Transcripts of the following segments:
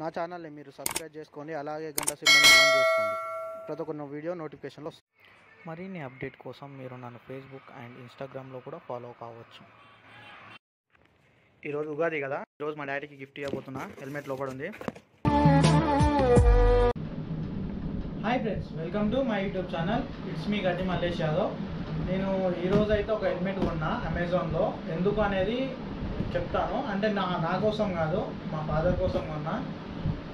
నా ఛానల్ని మీరు సబ్స్క్రైబ్ చేసుకోండి, అలాగే గంట సింబల్ని ఆన్ చేసుకోండి. ప్రతి ఒక్క వీడియో నోటిఫికేషన్లో మరిన్ని అప్డేట్ కోసం మీరు నన్ను ఫేస్బుక్ అండ్ ఇన్స్టాగ్రామ్లో కూడా ఫాలో కావచ్చు. ఈరోజు ఉగాది కదా, ఈరోజు మా డాడీకి గిఫ్ట్ ఇవ్వబోతున్నా. హెల్మెట్ లోపల ఉంది. Hi friends, welcome to my YouTube channel. It's me గడ్డి మల్లేష్ యాదవ్. నేను ఈరోజు అయితే ఒక హెల్మెట్ కొన్నా అమెజాన్లో. ఎందుకు అనేది చెప్తాను. అంటే నా కోసం కాదు, మా ఫాదర్ కోసం కొన్నా.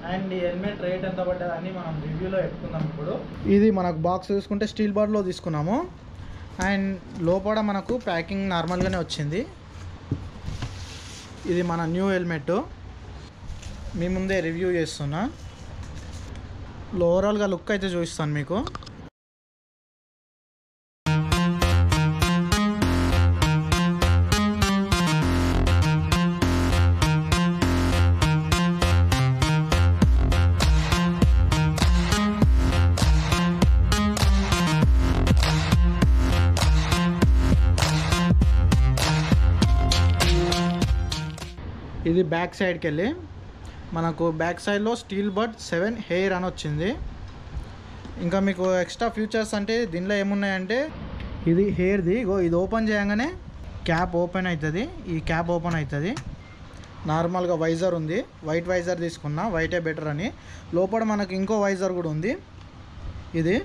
అండ్ ఈ హెల్మెట్ రేట్ ఎంత పడ్డదని మనం రివ్యూలో చెప్పుకుందాం. ఇప్పుడు ఇది మనకు బాక్స్ చూసుకుంటే స్టీల్ బార్లో తీసుకున్నాము. అండ్ లోపల మనకు ప్యాకింగ్ నార్మల్గానే వచ్చింది. ఇది మన న్యూ హెల్మెట్, మీ ముందే రివ్యూ చేస్తున్నా. ఓవరాల్గా లుక్ అయితే చూపిస్తాను మీకు. ఇది బ్యాక్ సైడ్కి వెళ్ళి మనకు బ్యాక్ సైడ్లో స్టీల్ బడ్ 7 హెయిర్ అని వచ్చింది. ఇంకా మీకు ఎక్స్ట్రా ఫీచర్స్ అంటే దీనిలో ఏమున్నాయంటే, ఇది హెయిర్ది. ఇది ఓపెన్ చేయగానే క్యాప్ ఓపెన్ అవుతుంది. ఈ క్యాప్ ఓపెన్ అవుతుంది. నార్మల్గా వైజర్ ఉంది, వైట్ వైజర్ తీసుకున్నా, వైటే బెటర్ అని. లోపల మనకు ఇంకో వైజర్ కూడా ఉంది. ఇది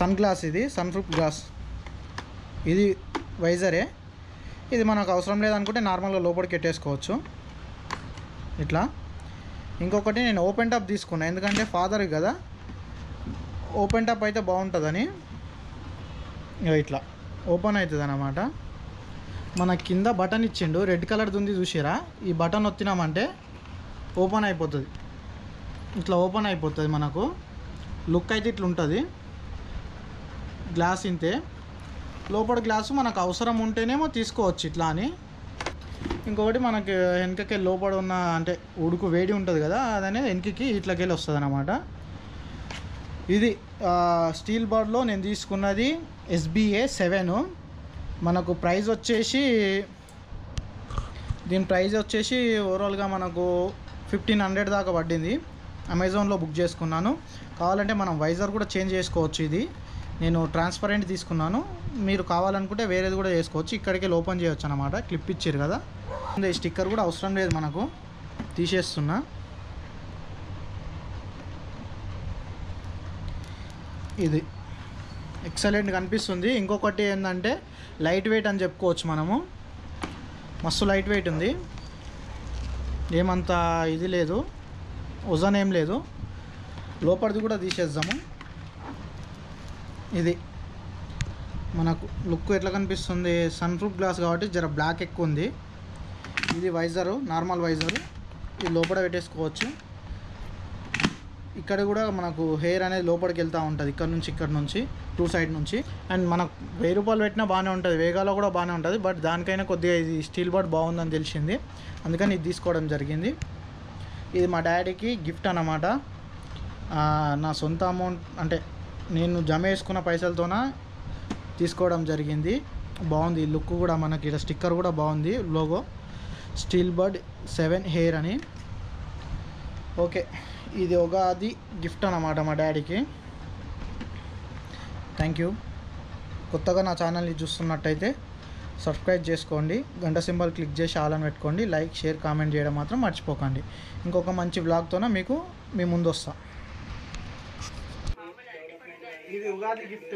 సన్ గ్లాస్, ఇది సన్ ప్రూఫ్ గ్లాస్. ఇది వైజరే. ఇది మనకు అవసరం లేదనుకుంటే నార్మల్గా లోపలికి పెట్టేసుకోవచ్చు ఇట్లా. ఇంకొకటి నేను ఓపెన్ టాప్ తీసుకున్నా, ఎందుకంటే ఫాదర్ కదా, ఓపెన్ టాప్ అయితే బాగుంటుందని. ఇట్లా ఓపెన్ అవుతుంది అన్నమాట. మన కింద బటన్ ఇచ్చిండు, రెడ్ కలర్ది ఉంది చూసిరా. ఈ బటన్ వచ్చినామంటే ఓపెన్ అయిపోతుంది. ఇట్లా ఓపెన్ అయిపోతుంది. మనకు లుక్ అయితే ఇట్లా ఉంటుంది. గ్లాస్ ఇంతే. లోపల గ్లాసు మనకు అవసరం ఉంటేనేమో తీసుకోవచ్చు ఇట్లా అని. ఇంకొకటి మనకి వెనకకి లోపల ఉన్న అంటే ఉడుకు వేడి ఉంటుంది కదా, అదనేది వెనకకి ఇట్లకెళ్ళి వస్తుంది అన్నమాట. ఇది స్టీల్ బార్లో నేను తీసుకున్నది SBA 7. మనకు ప్రైస్ వచ్చేసి, దీని ప్రైస్ వచ్చేసి ఓవరాల్గా మనకు 1500 దాకా పడింది. అమెజాన్లో బుక్ చేసుకున్నాను. కావాలంటే మనం వైజర్ కూడా చేంజ్ చేసుకోవచ్చు. ఇది నేను ట్రాన్స్పరెంట్ తీసుకున్నాను. మీరు కావాలనుకుంటే వేరేది కూడా చేసుకోవచ్చు. ఇక్కడికి ఓపెన్ చేయొచ్చు అన్నమాట. క్లిప్ ఇచ్చారు కదా, ఈ స్టిక్కర్ కూడా అవసరం లేదు మనకు, తీసేస్తున్నా. ఇది ఎక్సలెంట్ కనిపిస్తుంది. ఇంకొకటి ఏంటంటే లైట్ వెయిట్ అని చెప్పుకోవచ్చు మనము. మస్తు లైట్ వెయిట్ ఉంది, ఏమంత ఇది లేదు, వజన్ ఏం లేదు. లోపలిది కూడా తీసేద్దాము. ఇది మనకు లుక్ ఎట్లా కనిపిస్తుంది, సన్ ప్రూఫ్ గ్లాస్ కాబట్టి జర బ్లాక్ ఎక్కువ ఉంది. ఇది వైజరు, నార్మల్ వైజరు. ఇది లోపల పెట్టేసుకోవచ్చు. ఇక్కడ కూడా మనకు హెయిర్ అనేది లోపలికి వెళ్తూ ఉంటుంది, ఇక్కడ నుంచి 2 సైడ్ నుంచి. అండ్ మనకు 1000 రూపాయలు పెట్టినా బాగానే ఉంటుంది, వేగాలో కూడా బాగానే ఉంటుంది. బట్ దానికైనా కొద్దిగా ఇది స్టీల్ బడ్ బాగుందని తెలిసింది, అందుకని ఇది తీసుకోవడం జరిగింది. ఇది మా డాడీకి గిఫ్ట్ అన్నమాట. నా సొంత అమౌంట్ అంటే నేను జమ వేసుకున్న పైసలతోన తీసుకోవడం జరిగింది. బాగుంది లుక్ కూడా. మనకి ఇలా స్టిక్కర్ కూడా బాగుంది, లోగో స్టీల్ బడ్ 7 హెయిర్ అని. ఓకే, ఇది ఉగాది గిఫ్ట్ అన్నమాట మా డాడీకి. Thank you. కొత్తగా నా ఛానల్ని చూస్తున్నట్టయితే సబ్స్క్రైబ్ చేసుకోండి, గంట సింబల్ క్లిక్ చేసి ఆల్ అని పెట్టుకోండి. లైక్, షేర్, కామెంట్ చేయడం మాత్రం మర్చిపోకండి. ఇంకొక మంచి బ్లాగ్తోన మీ ముందు వస్తా. ఇది ఉగాది గిఫ్ట్.